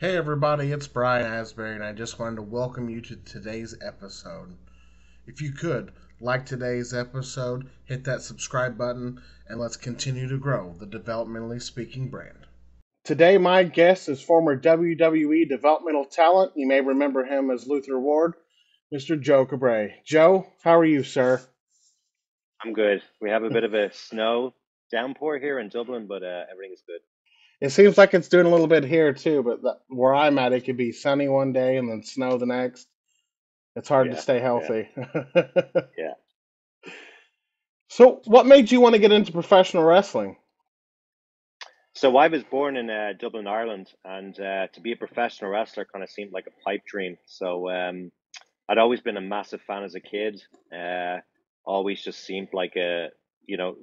Hey everybody, it's Brian Asbury, and I just wanted to welcome you to today's episode. If you could, like today's episode, hit that subscribe button, and let's continue to grow the Developmentally Speaking brand. Today, my guest is former WWE developmental talent. You may remember him as Luther Ward, Mr. Joe Cabray. Joe, how are you, sir? I'm good. We have a bit of a snow downpour here in Dublin, but everything is good. It seems like it's doing a little bit here too, but where I'm at, it could be sunny one day and then snow the next. It's hard to Yeah, stay yeah, healthy. yeah. So, what made you want to get into professional wrestling? So I was born in Dublin, Ireland, and to be a professional wrestler kind of seemed like a pipe dream. So I'd always been a massive fan as a kid. Uh, Always just seemed like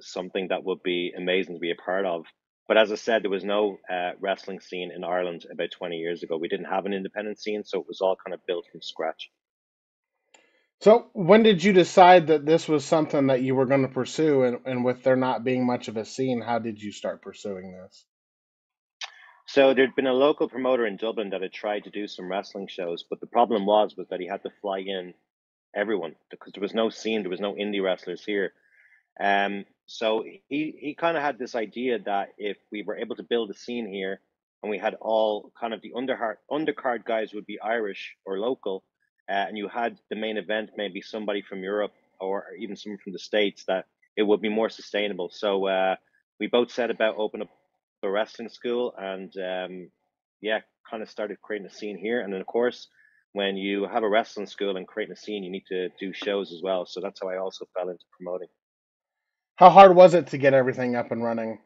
something that would be amazing to be a part of. But as I said, there was no wrestling scene in Ireland about 20 years ago. We didn't have an independent scene, so it was all kind of built from scratch. So, when did you decide that this was something that you were going to pursue? And with there not being much of a scene, how did you start pursuing this? So there'd been a local promoter in Dublin that had tried to do some wrestling shows, but the problem was that he had to fly in everyone because there was no scene, there was no indie wrestlers here. So he kind of had this idea that if we were able to build a scene here and we had all kind of the undercard guys would be Irish or local, and you had the main event maybe somebody from Europe or even someone from the States, that it would be more sustainable. So we both set about opening up a wrestling school and yeah, kind of started creating a scene here. And then of course, when you have a wrestling school and creating a scene, you need to do shows as well. So that's how I also fell into promoting. How hard was it to get everything up and running?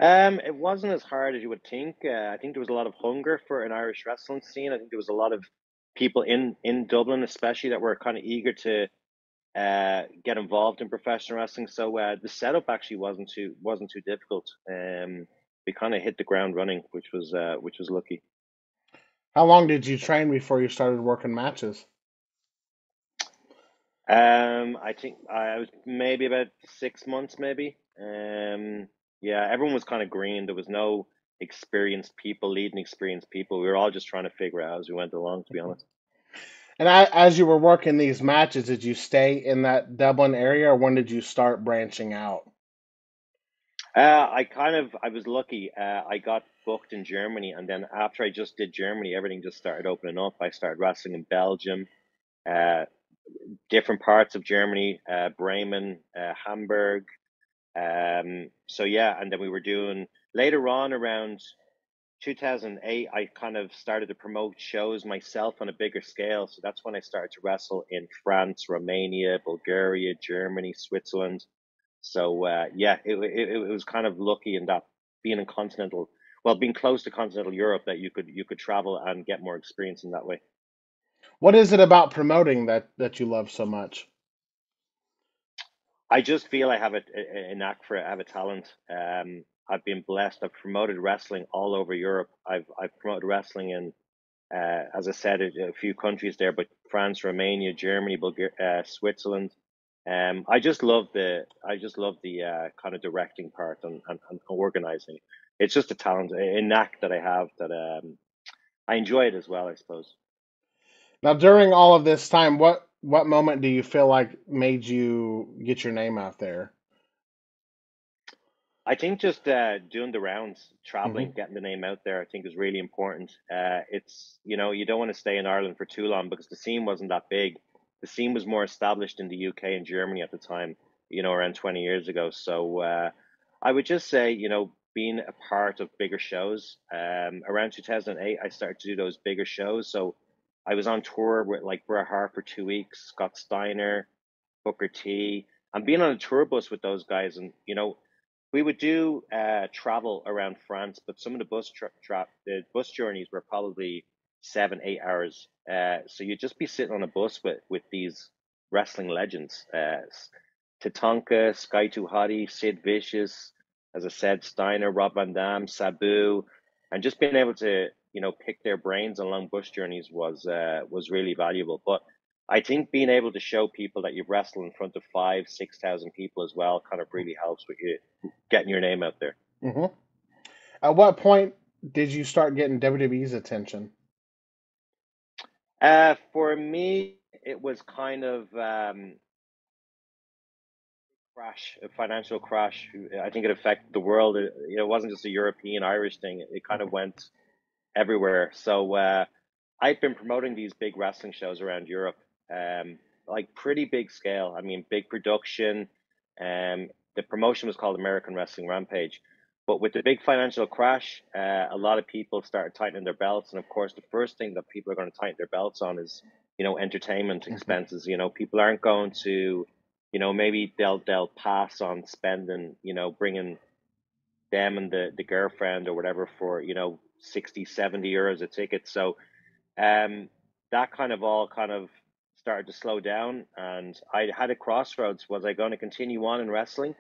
It wasn't as hard as you would think. I think there was a lot of hunger for an Irish wrestling scene. I think there was a lot of people in Dublin, especially, that were kind of eager to get involved in professional wrestling. So the setup actually wasn't too difficult. We kind of hit the ground running, which was lucky. How long did you train before you started working matches? I think I was maybe about 6 months, maybe. Yeah, everyone was kind of green. There was no experienced people leading experienced people. We were all just trying to figure it out as we went along, to be honest. And as you were working these matches, did you stay in that Dublin area, or when did you start branching out? I was lucky. I got booked in Germany, and then after I just did Germany, everything just started opening up. I started wrestling in Belgium, uh, different parts of Germany, Bremen, Hamburg. So yeah, and then we were doing later on around 2008. I kind of started to promote shows myself on a bigger scale. So that's when I started to wrestle in France, Romania, Bulgaria, Germany, Switzerland. So yeah, it was kind of lucky in that being in continental, well, being close to continental Europe, that you could travel and get more experience in that way. What is it about promoting that you love so much? I just feel I have a knack for it. I have a talent. I've been blessed. I've promoted wrestling all over Europe. I've promoted wrestling in, as I said, a few countries there, but France, Romania, Germany, Bulgaria, Switzerland. I just love the kind of directing part and organizing. It's just a talent, a knack that I have that I enjoy it as well, I suppose. Now, during all of this time, what moment do you feel like made you get your name out there? I think just doing the rounds, Hmm. traveling, getting the name out there, I think is really important. You don't want to stay in Ireland for too long because the scene wasn't that big. The scene was more established in the UK and Germany at the time, around 20 years ago. So I would just say, being a part of bigger shows. Around 2008, I started to do those bigger shows. So I was on tour with like Bret Hart for 2 weeks, Scott Steiner, Booker T. And being on a tour bus with those guys, and we would do travel around France, but some of the bus journeys were probably 7, 8 hours. So you'd just be sitting on a bus with these wrestling legends, Tatanka, Sky Too Hottie, Sid Vicious, as I said, Steiner, Rob Van Dam, Sabu, and just being able to pick their brains on long bus journeys was really valuable. But I think being able to show people that you've wrestled in front of 5, 6,000 people as well kind of really helps with you getting your name out there. Hmm. At what point did you start getting WWE's attention? For me, it was kind of crash, a financial crash. I think it affected the world. It wasn't just a European Irish thing. It kind of went everywhere. So I've been promoting these big wrestling shows around Europe, like pretty big scale. I mean, big production. The promotion was called American Wrestling Rampage. But with the big financial crash, a lot of people started tightening their belts, and of course, the first thing that people are going to tighten their belts on is, entertainment Mhm. expenses. People aren't going to, maybe they'll pass on spending, bringing them and the girlfriend or whatever for 60 70 euros a ticket. So um that kind of all kind of started to slow down, and I had a crossroads. Was I going to continue on in wrestling,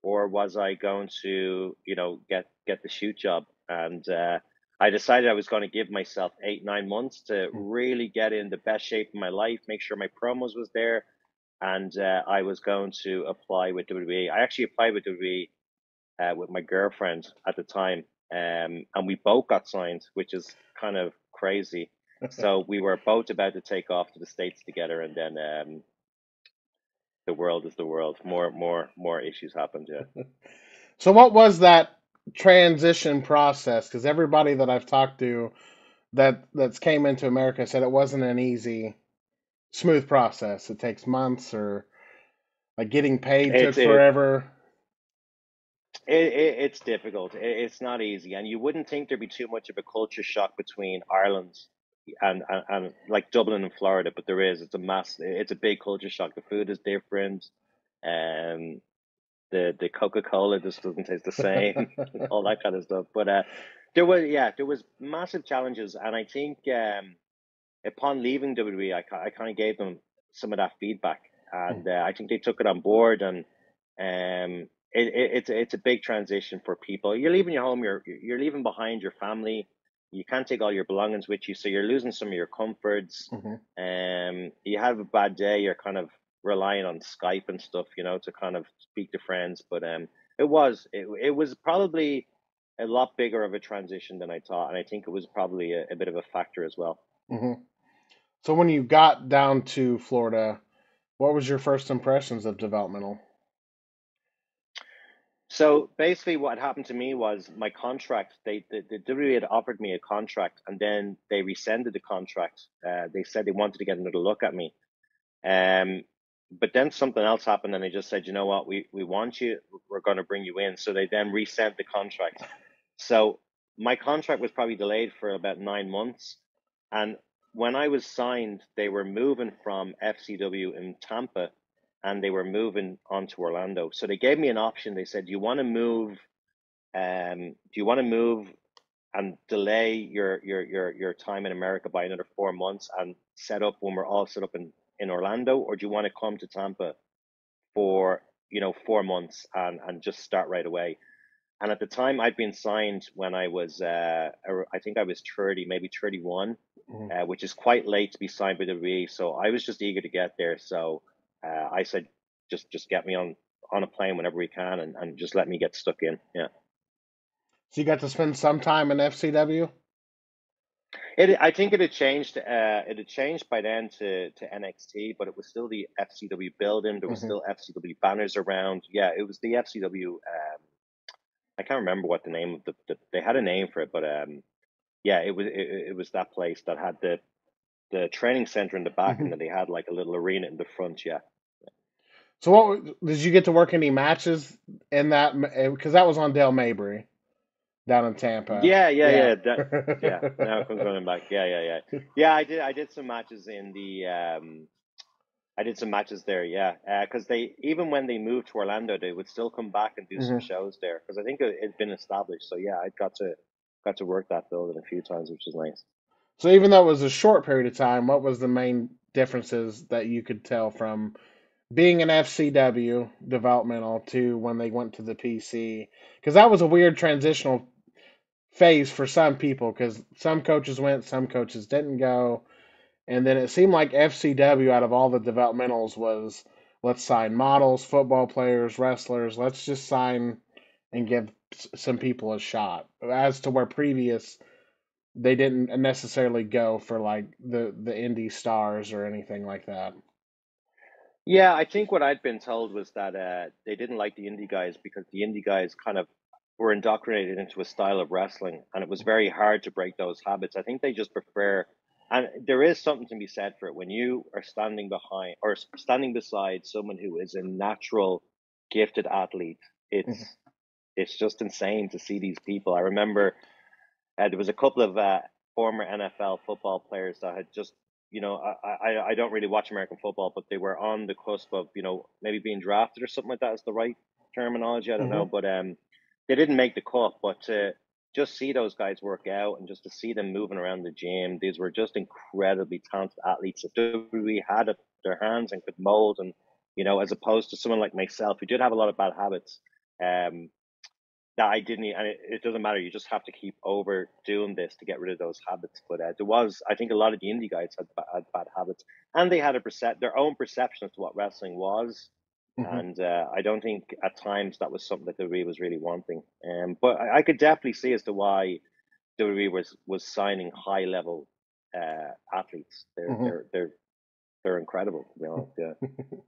or was I going to get the shoot job? And I decided I was going to give myself 8 9 months to really get in the best shape of my life, make sure my promos was there, and I was going to apply with WWE. I actually applied with WWE with my girlfriend at the time, and we both got signed, which is kind of crazy. So we were both about to take off to the States together, and then the world is the world. More issues happened. Yeah. So what was that transition process? Because everybody that I've talked to that's came into America said it wasn't an easy, smooth process. It takes months, or like getting paid took It's it, forever. it's difficult. It's not easy, and you wouldn't think there'd be too much of a culture shock between Ireland and like Dublin and Florida, but there is. It's a big culture shock. The food is different. Um, the Coca-Cola just doesn't taste the same, all that kind of stuff. But there was massive challenges, and I think upon leaving WWE, I kind of gave them some of that feedback, and I think they took it on board, and it's a big transition for people. You're leaving your home, you're leaving behind your family. You can't take all your belongings with you, so you're losing some of your comforts. Mhm. You have a bad day, you're kind of relying on Skype and stuff, to kind of speak to friends. But it was probably a lot bigger of a transition than I thought, and I think it was probably a bit of a factor as well. Mhm. So when you got down to Florida, what was your first impressions of developmental? So basically, what happened to me was my contract. The WWE had offered me a contract, and then they rescinded the contract. They said they wanted to get another look at me. Um, but then something else happened, and they just said, you know what, we want you. We're going to bring you in. So they then resent the contract. So my contract was probably delayed for about 9 months, and when I was signed, they were moving from FCW in Tampa, and they were moving on to Orlando. So they gave me an option. They said, "Do you want to move? Do you want to move and delay your time in America by another 4 months and set up when we're all set up in Orlando, or do you want to come to Tampa for 4 months and just start right away?" And at the time, I'd been signed when I was, I think I was 30, maybe 31, Mhm. which is quite late to be signed by WWE. So I was just eager to get there. So I said, just get me on a plane whenever we can, and just let me get stuck in. Yeah. So you got to spend some time in FCW. I think it had changed. It had changed by then to NXT, but it was still the FCW building. There was Hmm. still FCW banners around. Yeah, it was the FCW. I can't remember what the name of they had a name for it, but yeah, it was that place that had the training center in the back, and Hmm. then they had like a little arena in the front. Yeah. So did you get to work any matches in that? Because that was on Dale Mabry down in Tampa. Yeah, yeah, Yeah. yeah. Yeah. Now I'm going back. Yeah, yeah, yeah. Yeah, I did some matches in the I did some matches there, yeah. Because they even when they moved to Orlando, they would still come back and do some Hmm. shows there. Because I think it'd been established. So yeah, I got to work that building a few times, which is nice. So even though it was a short period of time, what was the main differences that you could tell from being an FCW developmental to when they went to the PC? Because that was a weird transitional phase for some people. Because some coaches went, some coaches didn't go. And then it seemed like FCW, out of all the developmentals, was let's sign models, football players, wrestlers. Let's just sign and give some people a shot. As to where previous they didn't necessarily go for like the indie stars or anything like that. Yeah, I think what I'd been told was that they didn't like the indie guys because the indie guys kind of were indoctrinated into a style of wrestling, and it was very hard to break those habits. I think they just prefer, and there is something to be said for it when you are standing behind or standing beside someone who is a natural, gifted athlete. Mhm. It's just insane to see these people. I remember there was a couple of former NFL football players that had just, I don't really watch American football, but they were on the cusp of, maybe being drafted or something like that is the right terminology. I don't know, Mhm. but they didn't make the cut. But to just see those guys work out and just to see them moving around the gym, these were just incredibly talented athletes that WWE had at their hands and could mold. And as opposed to someone like myself who did have a lot of bad habits. Um, that I didn't, and it doesn't matter. You just have to keep overdoing this to get rid of those habits. But there was, I think, a lot of the indie guys had bad habits, and they had their own perception as to what wrestling was. Mhm. And I don't think at times that was something that WWE was really wanting. But I could definitely see as to why WWE was signing high level athletes. Mhm. They're incredible, to be honest. Yeah.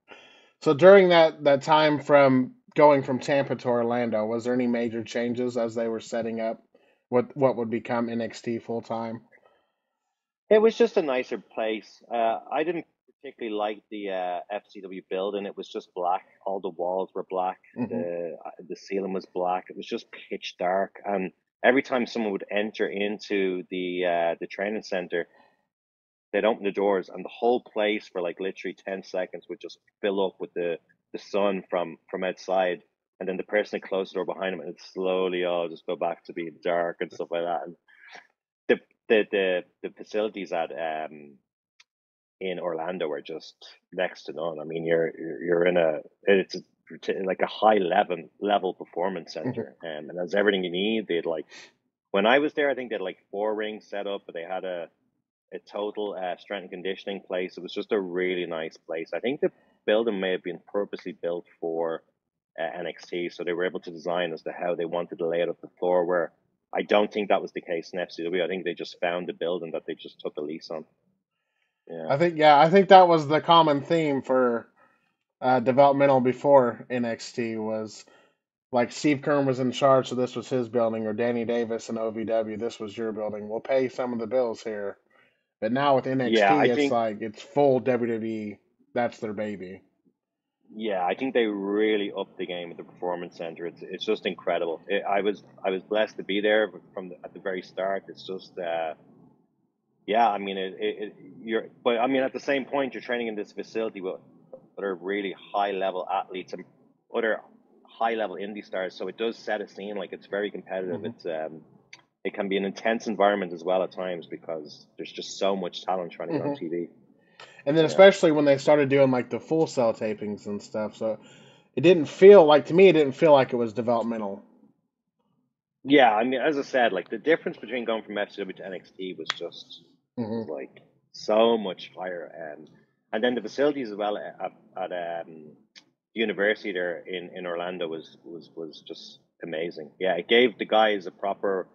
So during that time from going from Tampa to Orlando, was there any major changes as they were setting up what would become NXT full time? It was just a nicer place. I didn't particularly like the FCW building. It was just black. All the walls were black. Hmm. The ceiling was black. It was just pitch dark. And every time someone would enter into the training center, they'd open the doors, and the whole place for like literally 10 seconds would just fill up with the sun from outside. And then the person that closed the door behind them, and it slowly all just go back to being dark and stuff like that. And the the facilities at in Orlando are just next to none. I mean, you're in it's like a high level performance Hmm. center, and has everything you need. They'd like when I was there, I think they had like four rings set up, but they had a total strength and conditioning place. It was just a really nice place. I think the building may have been purposely built for NXT, so they were able to design as to how they wanted the layout of the floor. Where I don't think that was the case in FCW. I think they just found the building that they just took a lease on. Yeah. I think that was the common theme for developmental before NXT was like Steve Kern was in charge, so this was his building, or Danny Davis and OVW, this was your building. We'll pay some of the bills here. But now with Yeah, NXT, I it's think like it's full WWE. That's their baby. yeah, I think they really upped the game at the performance center. It's just incredible. I was blessed to be there at the very start. It's just yeah, I mean you're but I mean at the same point you're training in this facility with other really high level athletes and other high level indie stars. So it does set a scene like it's very competitive. Hmm. It can be an intense environment as well at times because there's just so much talent trying to get on Hmm. TV. And then Yeah. especially when they started doing like the full cell tapings and stuff, so it didn't feel like to me it didn't feel like it was developmental. Yeah, I mean, as I said, like the difference between going from FCW to NXT was Hmm. like so much higher, and then the facilities as well at university there in Orlando was just amazing. Yeah, it gave the guys a proper,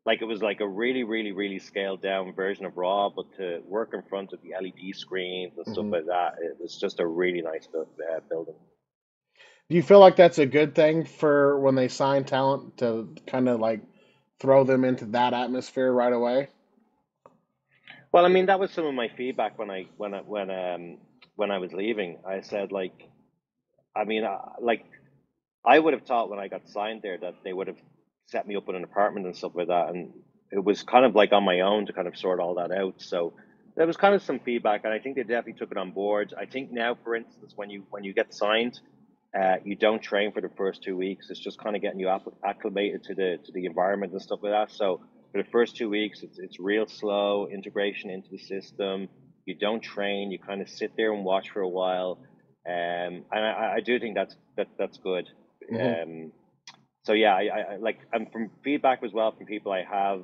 like it was like a really scaled down version of Raw, but to work in front of the LED screens and stuff Hmm. like that, it was just a really nice building. Do you feel like that's a good thing for when they sign talent to kind of like throw them into that atmosphere right away? Well, I mean, that was some of my feedback when I was leaving. I said like, I mean, like I would have thought when I got signed there that they would have set me up with an apartment and stuff like that, and it was kind of like on my own to kind of sort all that out. So there was kind of some feedback, and I think they definitely took it on board. I think now, for instance, when you get signed, you don't train for the first 2 weeks. It's just kind of getting you acclimated to the environment and stuff like that. So for the first 2 weeks, it's real slow integration into the system. You don't train. You kind of sit there and watch for a while, and I do think that's good. Hmm. Um, so yeah, I like and from feedback as well from people I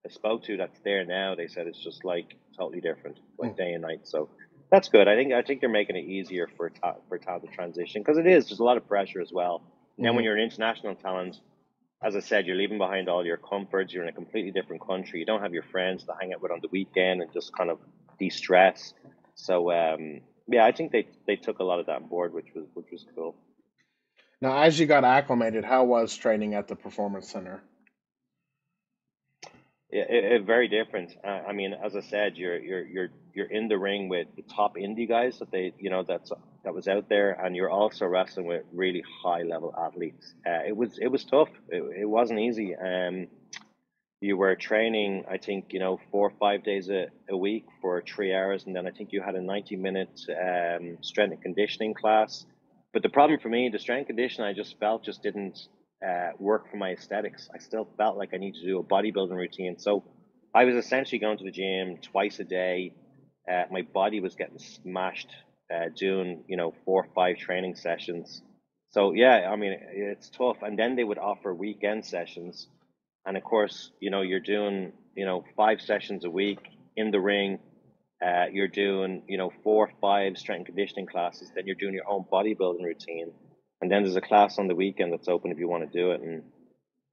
spoke to that's there now. They said it's just like totally different, like day and night. So that's good. I think they're making it easier for talent to transition because it is. There's a lot of pressure as well. Now, when Hmm. you're an international talent, as I said, you're leaving behind all your comforts. You're in a completely different country. You don't have your friends to hang out with on the weekend and just kind of de-stress. So yeah, I think they took a lot of that on board, which was cool. Now, as you got acclimated, how was training at the Performance Center? Very different. I mean, as I said, you're in the ring with the top indie guys that that was out there, and you're also wrestling with really high level athletes. It was tough. It wasn't easy. You were training, I think, 4 or 5 days a week for 3 hours, and then I think you had a 90-minute strength and conditioning class. But the problem for me, the strength and conditioning, I just felt just didn't work for my aesthetics. I still felt like I needed to do a bodybuilding routine. So I was essentially going to the gym twice a day. My body was getting smashed doing, 4 or 5 training sessions. So yeah, I mean, it's tough. And then they would offer weekend sessions, and of course, you're doing, 5 sessions a week in the ring. You're doing, 4 or 5 strength and conditioning classes. Then you're doing your own bodybuilding routine. And then there's a class on the weekend that's open if you want to do it. And,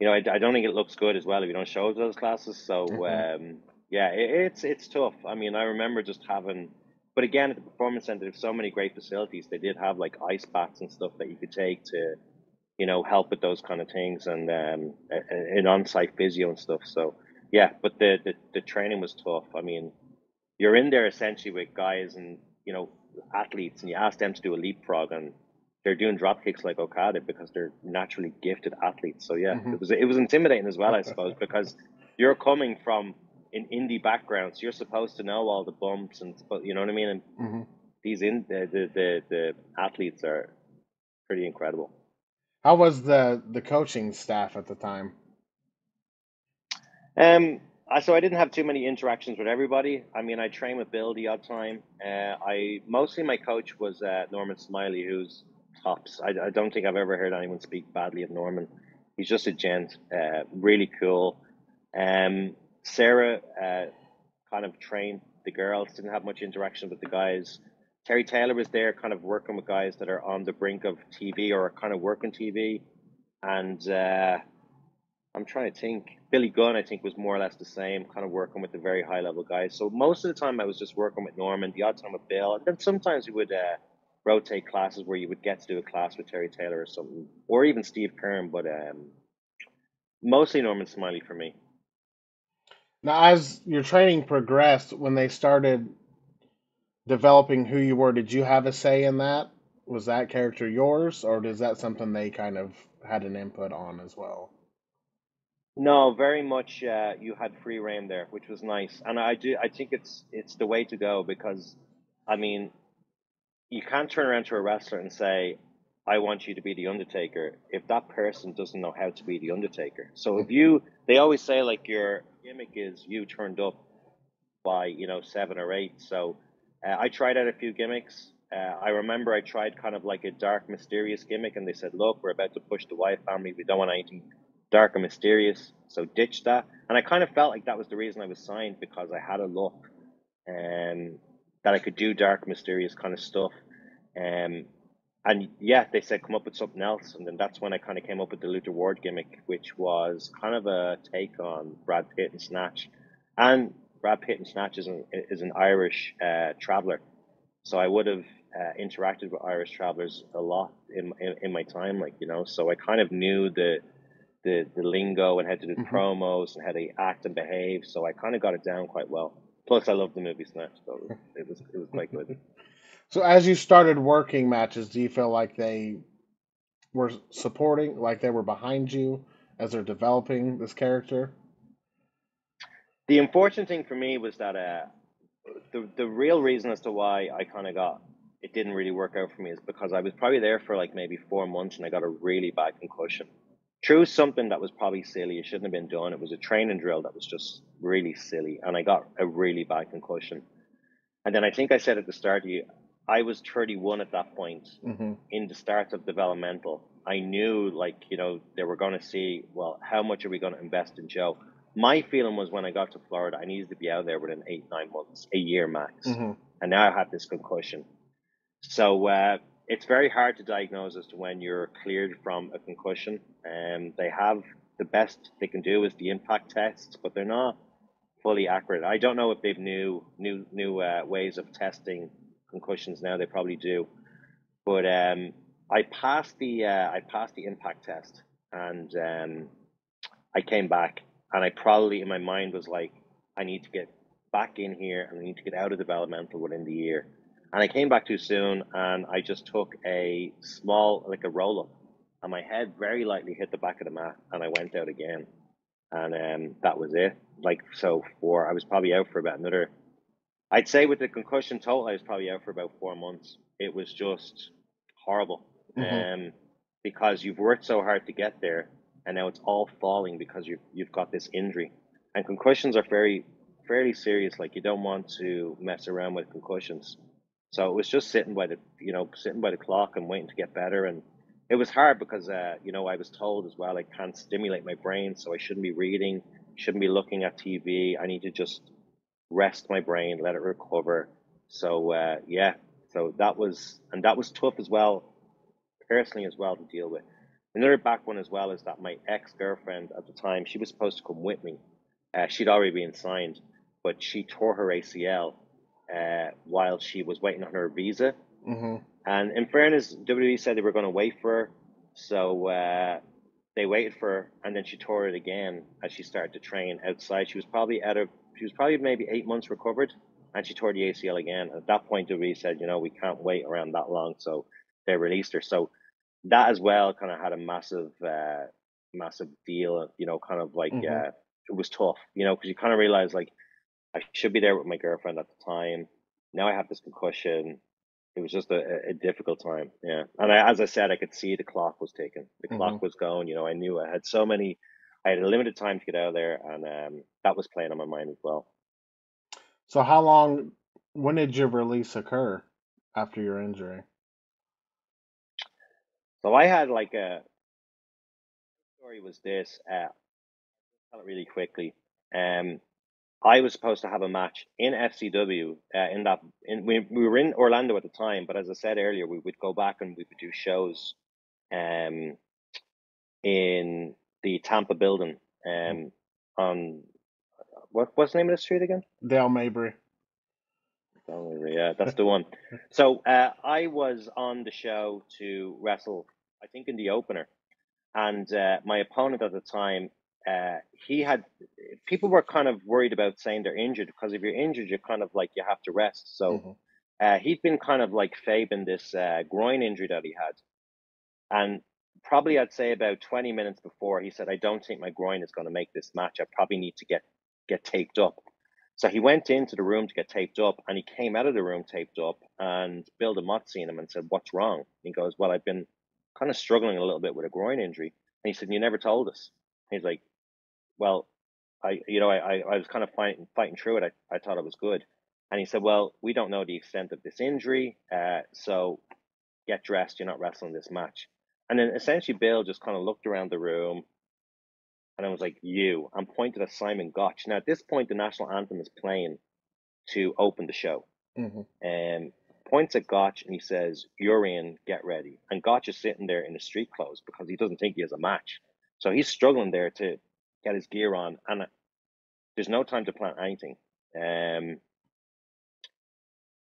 I don't think it looks good as well if you don't show up to those classes. So, Hmm. yeah, it's tough. I mean, I remember just having, but again, at the Performance Center, there's so many great facilities. They did have like ice baths and stuff that you could take to, help with those kind of things, and in on-site physio and stuff. So yeah, but the training was tough. I mean, you're in there essentially with guys and athletes, and you ask them to do a leapfrog, and they're doing drop kicks like Okada because they're naturally gifted athletes. So yeah, Hmm. it was intimidating as well, I suppose, because you're coming from an indie background, so you're supposed to know all the bumps and, but you know what I mean. And Hmm. these in the athletes are pretty incredible. How was the coaching staff at the time? So I didn't have too many interactions with everybody. I mean, I trained with Bill the odd time. I mostly my coach was Norman Smiley, who's tops. I don't think I've ever heard anyone speak badly of Norman. He's just a gent, really cool. Sarah kind of trained the girls, didn't have much interaction with the guys. Terry Taylor was there, kind of working with guys that are on the brink of TV or are kind of working TV, and I'm trying to think. Billy Gunn, I think, was more or less the same, kind of working with the very high level guys. So most of the time, I was just working with Norman, the odd time with Bill, and then sometimes we would rotate classes where you would get to do a class with Terry Taylor or something, or even Steve Kern. But mostly Norman Smiley for me. Now, as your training progressed, when they started developing who you were, did you have a say in that? Was that character yours, or is that something they kind of had an input on as well? No, very much. You had free reign there, which was nice, and I do. I think it's the way to go because, I mean, you can't turn around to a wrestler and say, I want you to be the Undertaker if that person doesn't know how to be the Undertaker. So if you, they always say like your gimmick is you turned up by, 7 or 8. So I tried out a few gimmicks. I remember I tried kind of like a dark, mysterious gimmick, and they said, look, we're about to push the Wyatt family. We don't want anything dark and mysterious. So ditch that. And I kind of felt like that was the reason I was signed because I had a look um, that I could do dark, mysterious kind of stuff. Um, and yeah, they said come up with something else, and then that's when I kind of came up with the Luther Ward gimmick, which was kind of a take on Brad Pitt and Snatch. And Brad Pitt and Snatch is an Irish traveler, so I would have interacted with Irish travelers a lot in my time, like So I kind of knew the lingo and how to do Hmm. promos and how to act and behave. So I kind of got it down quite well. Plus, I love the movie Snatch, so it was quite good. So, as you started working matches, do you feel like they were supporting, like they were behind you as they're developing this character? The unfortunate thing for me was that the real reason as to why I kind of got it didn't really work out for me is because I was probably there for like maybe 4 months and I got a really bad concussion. Through something that was probably silly, it shouldn't have been done. It was a training drill that was just really silly, and I got a really bad concussion. And then I think I said at the start, you, I was 31 at that point Hmm. in the start of developmental. I knew, like, they were going to see, well, how much are we going to invest in Joe? My feeling was when I got to Florida, I needed to be out there within 8, 9 months, a year max. Hmm. And now I had this concussion. So it's very hard to diagnose as to when you're cleared from a concussion. They have the best they can do is the impact tests, but they're not fully accurate. I don't know if they've new ways of testing concussions now. They probably do, but I passed the impact test, and I came back, and I probably in my mind was like, I need to get back in here, and I need to get out of developmental within the year. And I came back too soon, and I just took a small, like a roll up, and my head very lightly hit the back of the mat, and I went out again, and that was it. Like so, I was probably out for about another. I'd say with the concussion total, I was probably out for about 4 months. It was just horrible, Hmm. because you've worked so hard to get there, and now it's all falling because you've got this injury. And concussions are fairly serious. Like you don't want to mess around with concussions. So it was just sitting by the clock and waiting to get better. And it was hard because I was told as well I can't stimulate my brain, so I shouldn't be reading, shouldn't be looking at TV. I need to just rest my brain, let it recover. So yeah, so that was tough as well, personally as well to deal with. Another back one as well is that my ex girlfriend at the time, she was supposed to come with me. She'd already been signed, but she tore her ACL while she was waiting on her visa. Hmm. And in fairness, WWE said they were going to wait for her, so they waited for her, and then she tore it again as she started to train outside. She was probably maybe 8 months recovered, and she tore the ACL again. At that point, WWE said, we can't wait around that long, so they released her. So that as well kind of had a massive deal. Kind of like Hmm. it was tough. Because you kind of realize like I should be there with my girlfriend at the time. Now I have this concussion. It was just a difficult time, yeah. And as I said, I could see the clock was ticking. The Hmm. clock was going. I knew I had a limited time to get out of there, and that was playing on my mind as well. So how long? When did your release occur after your injury? So I had like a story was this. Tell it really quickly. Um, I was supposed to have a match in FCW. We were in Orlando at the time, but as I said earlier, we would go back and we would do shows um, in the Tampa building on what's the name of the street again? Dale Mabry. Yeah, that's the one. So I was on the show to wrestle, I think in the opener, and my opponent at the time, he had people were kind of worried about saying they're injured because if you're injured, you're kind of like you have to rest. So Hmm. he'd been kind of like fabing this groin injury that he had, and probably I'd say about 20 minutes before, he said, "I don't think my groin is going to make this match. I probably need to get taped up." So he went into the room to get taped up, and he came out of the room taped up. And Bill DeMott seen him and said, "What's wrong?" And he goes, "Well, I've been kind of struggling a little bit with a groin injury." And he said, "You never told us." And he's like, "Well, I was kind of fighting through it. I thought it was good." And he said, "Well, we don't know the extent of this injury, so get dressed. You're not wrestling this match." And then essentially Bill just kind of looked around the room, and I was like, I'm pointed at Simon Gotch. Now at this point the national anthem is playing to open the show. Hmm. And points at Gotch and he says, "You're in, get ready." And Gotch is sitting there in his street clothes because he doesn't think he has a match. So he's struggling there to get his gear on, and there's no time to plan anything. Um,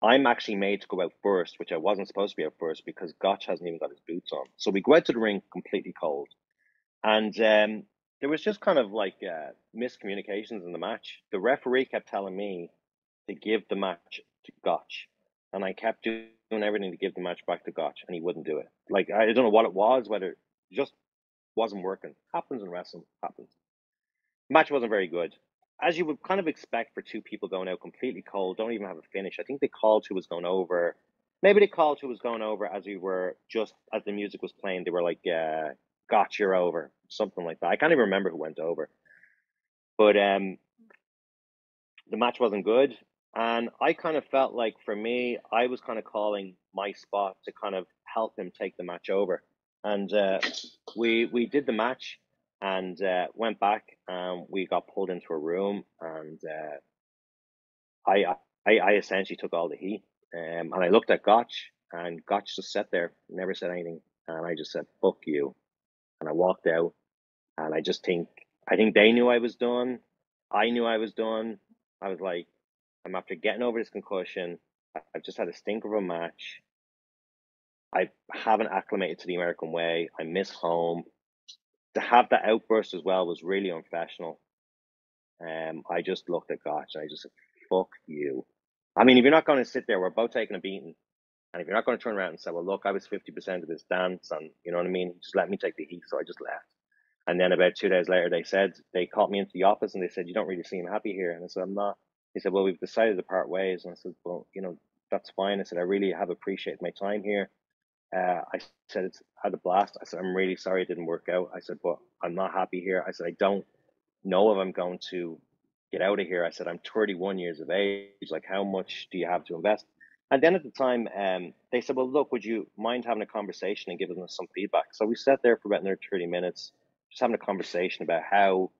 I'm actually made to go out first, which I wasn't supposed to be out first because Gotch hasn't even got his boots on. So we go out to the ring completely cold. And there was just kind of like miscommunications in the match. The referee kept telling me to give the match to Gotch, and I kept doing everything to give the match back to Gotch, and he wouldn't do it. Like I don't know what it was, whether it just wasn't working. Happens in wrestling. Happens. Match wasn't very good, as you would kind of expect for two people going out completely cold, don't even have a finish. I think they called who was going over. Maybe they called who was going over as we were just as the music was playing. They were like, "Got you're over," something like that. I can't even remember who went over, but the match wasn't good. And I kind of felt like for me, I was kind of calling my spot to kind of help him take the match over. And we did the match and went back and we got pulled into a room and I, I essentially took all the heat. And I looked at Gotch and Gotch just sat there, never said anything. And I just said, "Fuck you." And I walked out And I think they knew I was done. I knew I was done. I was like, I'm after getting over this concussion. I've just had a stink of a match. I haven't acclimated to the American way. I miss home. To have that outburst as well was really unprofessional. I just looked at Gotch and I just said, fuck you. I mean, if you're not going to sit there, we're both taking a beating. And if you're not going to turn around and say, well, look, I was 50% of this dance and you know what I mean? Just let me take the heat. So I just left. And then about 2 days later, they called me into the office and they said, you don't really seem happy here. And I said, I'm not. They said, well, we've decided to part ways. And I said, well, you know, that's fine. I said, I really have appreciated my time here. I said, it's had a blast. I said, I'm really sorry it didn't work out. I said, but I'm not happy here. I said, I don't know if I'm going to get out of here. I said, I'm 31 years of age. Like, how much do you have to invest? And then at the time, they said, well, look, would you mind having a conversation and giving us some feedback? So we sat there for about another 30 minutes, just having a conversation about how,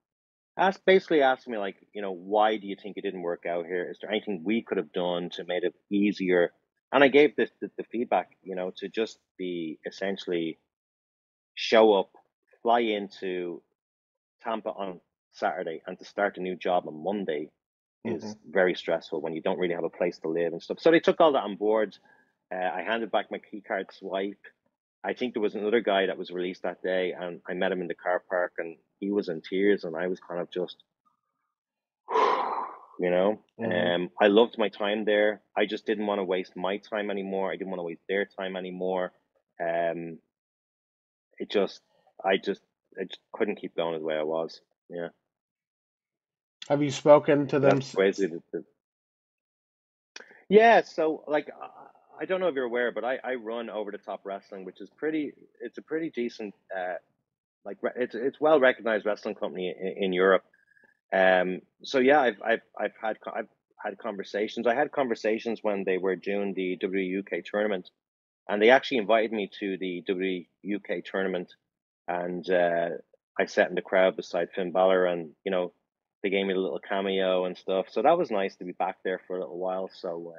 basically asking me, like, you know, why do you think it didn't work out here? Is there anything we could have done to make it easier? And I gave the feedback, you know, to just be essentially show up, fly into Tampa on Saturday and to start a new job on Monday Hmm. is very stressful when you don't really have a place to live and stuff. So they took all that on board. I handed back my key card swipe. I think there was another guy that was released that day, and I met him in the car park, and he was in tears, and I was kind of just, you know. Hmm. I loved my time there. I just didn't want to waste my time anymore. I didn't want to waste their time anymore. Um, it just, I just couldn't keep going the way I was. Yeah. Have you spoken to them That's since? basically yeah. So like, I don't know if you're aware, but I run Over the Top Wrestling, which is it's a pretty decent, it's well recognized wrestling company in Europe. So yeah, I've had conversations. I had conversations when they were doing the WUK tournament, and they actually invited me to the WUK tournament, and I sat in the crowd beside Finn Balor, and you know, they gave me a little cameo and stuff. So that was nice to be back there for a little while. So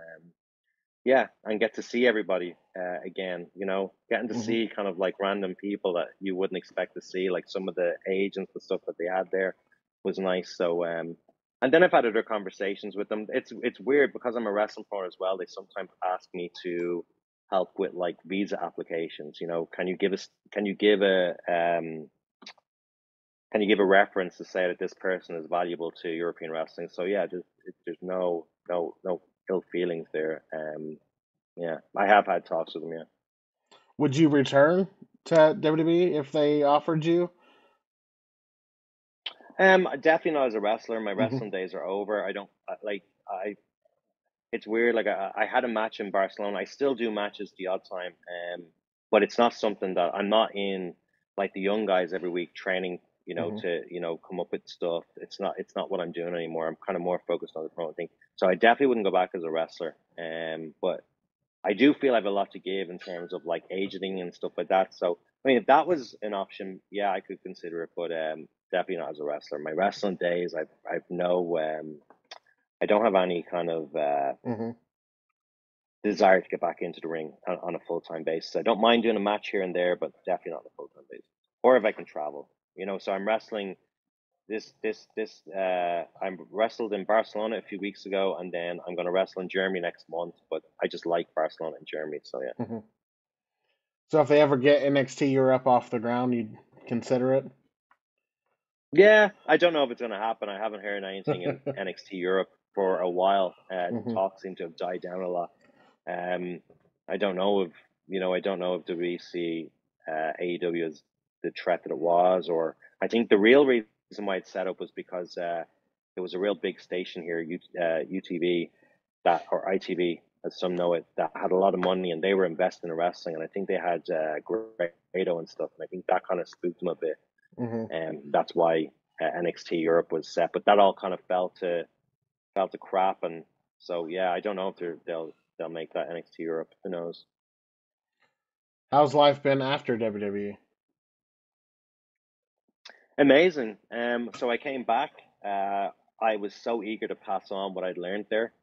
yeah, and get to see everybody again. You know, getting to Hmm. see kind of like random people that you wouldn't expect to see, like some of the agents and stuff that they had there was nice. So and then I've had other conversations with them. It's weird because I'm a wrestling pro as well. They sometimes ask me to help with like visa applications. You know, can you give a can you give a reference to say that this person is valuable to European wrestling? So yeah, there's no ill feelings there. Yeah, I have had talks with them. Yeah, Would you return to WWE if they offered you? definitely not as a wrestler. My Hmm. wrestling days are over. I don't like I. It's weird. Like I had a match in Barcelona. I still do matches the odd time. But it's not something that I'm not in like the young guys every week training. You know, Hmm. to come up with stuff. It's not what I'm doing anymore. I'm kind of more focused on the promoting thing. So I definitely wouldn't go back as a wrestler. But I do feel I have a lot to give in terms of like agenting and stuff like that. So I mean, if that was an option, yeah, I could consider it, but definitely not as a wrestler. My wrestling days, I've no, I don't have any kind of Hmm. desire to get back into the ring on a full time basis. I don't mind doing a match here and there, but definitely not on a full time basis. Or if I can travel, you know. So I'm wrestling I'm wrestled in Barcelona a few weeks ago, and then I'm going to wrestle in Germany next month. But I just like Barcelona and Germany, so yeah. Hmm. So if they ever get NXT Europe off the ground, you'd consider it? Yeah, I don't know if it's going to happen. I haven't heard anything in NXT Europe for a while. The Hmm. talk seemed to have died down a lot. Um, I don't know if I don't know if we see AEW as the threat that it was, or I think the real reason why it's set up was because there was a real big station here, UTV, that or ITV, as some know it, that had a lot of money and they were investing in wrestling, and I think they had Grado and stuff, and I think that kind of spooked them a bit, Hmm. and that's why NXT Europe was set. But that all kind of fell to crap, and so yeah, I don't know if they'll make that NXT Europe. Who knows? How's life been after WWE? Amazing. So I came back. I was so eager to pass on what I'd learned there.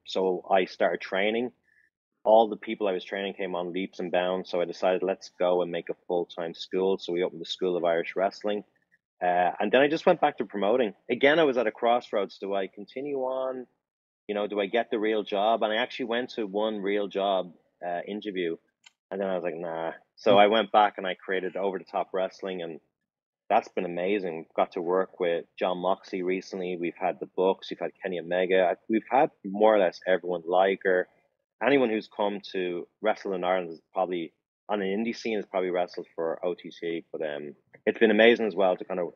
So I started training. all the people I was training came on leaps and bounds. So I decided, let's go and make a full-time school. So we opened the School of Irish Wrestling. And then I just went back to promoting. Again, I was at a crossroads. Do I continue on? Do I get the real job? And I actually went to one real job interview, and then I was like, nah. So I went back and I created Over the Top Wrestling, and that's been amazing. We've got to work with John Moxley recently. We've had the Bucks. We've had Kenny Omega. We've had more or less everyone. Liger, anyone who's come to wrestle in Ireland is probably on an indie scene has probably wrestled for OTT. But it's been amazing as well to kind of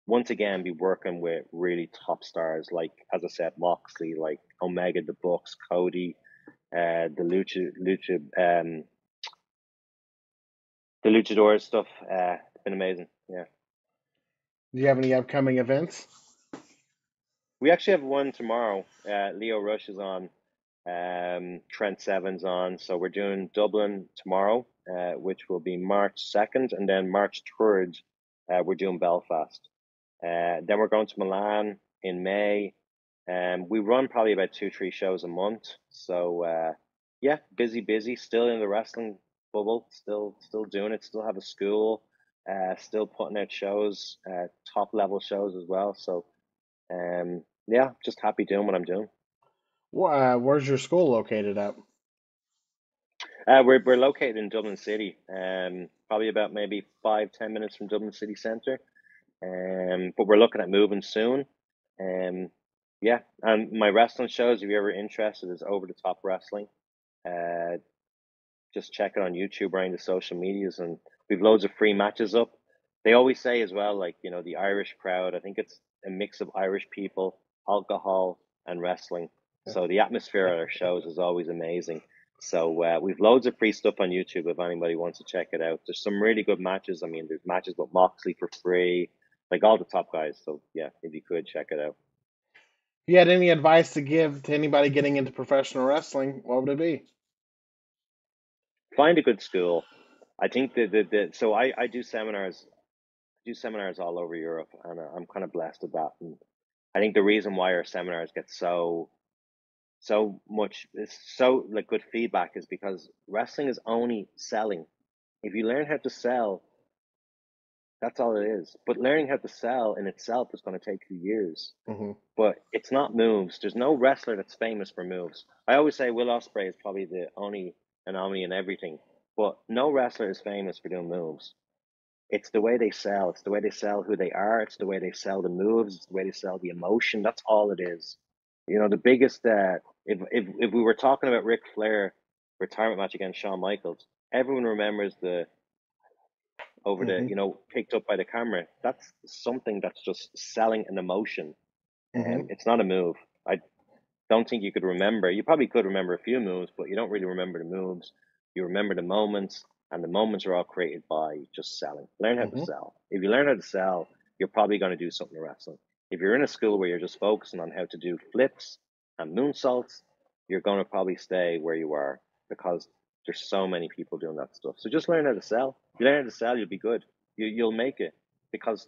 once again be working with really top stars like, as I said, Moxley, like Omega, the Bucks, Cody, the the luchador stuff. It's been amazing. Yeah. Do you have any upcoming events? We actually have one tomorrow. Leo Rush is on. Trent Seven's on. So we're doing Dublin tomorrow, which will be March 2nd, and then March 3rd, we're doing Belfast. Then we're going to Milan in May. We run probably about 2, 3 shows a month. So yeah, busy. Still in the wrestling bubble. Still doing it. Still have a school. Still putting out shows, top level shows as well. So yeah, just happy doing what I'm doing. Where's your school located at? We're located in Dublin City, probably about maybe 5, 10 minutes from Dublin City Centre. But we're looking at moving soon. Um, yeah, and my wrestling shows, if you're ever interested, is Over the Top Wrestling. Uh, just check it on YouTube or any of the social medias, and we've loads of free matches up. They always say as well, like, the Irish crowd, I think it's a mix of Irish people, alcohol, and wrestling. So the atmosphere at our shows is always amazing. So we've loads of free stuff on YouTube if anybody wants to check it out. There's some really good matches. I mean, there's matches with Moxley for free, like all the top guys. So yeah, if you could check it out. If you had any advice to give to anybody getting into professional wrestling, what would it be? Find a good school. I think so I do seminars all over Europe, and I'm kind of blessed with that. And I think the reason why our seminars get so much is so like good feedback is because wrestling is only selling. If you learn how to sell, that's all it is. But learning how to sell in itself is going to take you years. Hmm. But it's not moves. There's no wrestler that's famous for moves. I always say Will Ospreay is probably the only anomaly in everything, but no wrestler is famous for doing moves. It's the way they sell. It's the way they sell who they are. It's the way they sell the moves. It's the way they sell the emotion. That's all it is. The biggest if we were talking about Ric Flair retirement match against Shawn Michaels, everyone remembers the over the Hmm. picked up by the camera. That's something that's just selling an emotion. Hmm. It's not a move. I don't think you could remember. You probably could remember a few moves, but you don't really remember the moves. You remember the moments, and the moments are all created by just selling. Learn how to Hmm. sell. If you learn how to sell, you're probably going to do something in wrestling. If you're in a school where you're just focusing on how to do flips and moonsaults, you're going to probably stay where you are because there's so many people doing that stuff. So just learn how to sell. If you learn how to sell, you'll be good. You'll make it because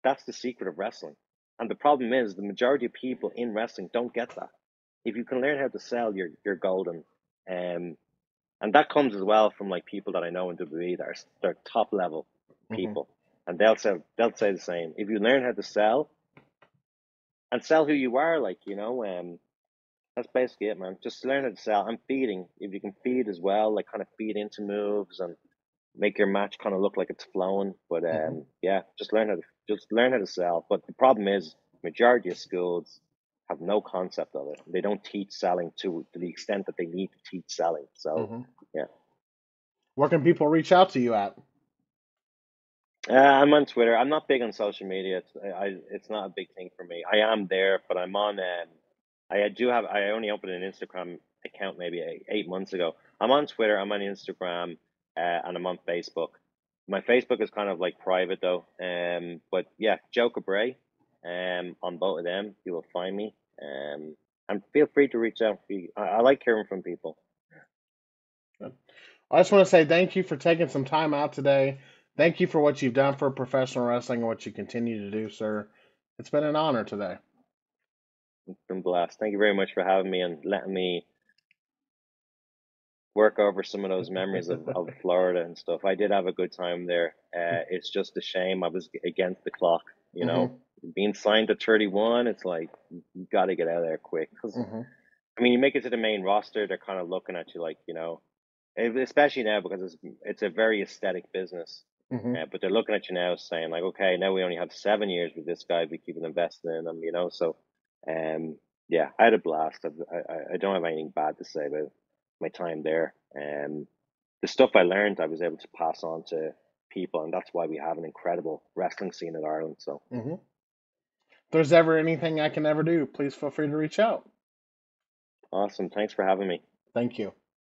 that's the secret of wrestling. And the problem is the majority of people in wrestling don't get that. If you can learn how to sell, you're golden. Um, and that comes as well from like people that I know in WWE that are they're top level Hmm. people, and they'll say the same. If you learn how to sell and sell who you are, like that's basically it, man. Just learn how to sell and feeding. If you can feed as well, like kind of feed into moves and make your match kind of look like it's flowing. But Hmm. yeah, just learn how to sell. But the problem is, majority of schools have no concept of it. They don't teach selling to the extent that they need to teach selling. So Hmm. yeah, Where can people reach out to you at? I'm on Twitter. I'm not big on social media. It's not a big thing for me. I am there, but I'm on. I do have. I only opened an Instagram account maybe 8 months ago. I'm on Twitter. I'm on Instagram, and I'm on Facebook. My Facebook is kind of like private though. But yeah, Joe Cabray. On both of them, you will find me. And feel free to reach out. I like hearing from people. I just want to say thank you for taking some time out today. Thank you for what you've done for professional wrestling and what you continue to do, sir. It's been an honor today. It's been blessed. Thank you very much for having me and letting me work over some of those memories of Florida and stuff. I did have a good time there. It's just a shame I was against the clock, you know. Hmm. Being signed at 31, it's like you got to get out of there quick. Because Hmm. I mean, you make it to the main roster, they're kind of looking at you like, you know, especially now because it's a very aesthetic business. Hmm. But they're looking at you now saying like, okay, now we only have 7 years with this guy. We keep investing in him, you know. So, um, yeah, I had a blast. I don't have anything bad to say about my time there. The stuff I learned, I was able to pass on to people, and that's why we have an incredible wrestling scene in Ireland. So Hmm. If there's ever anything I can ever do, please feel free to reach out. awesome! Thanks for having me. Thank you.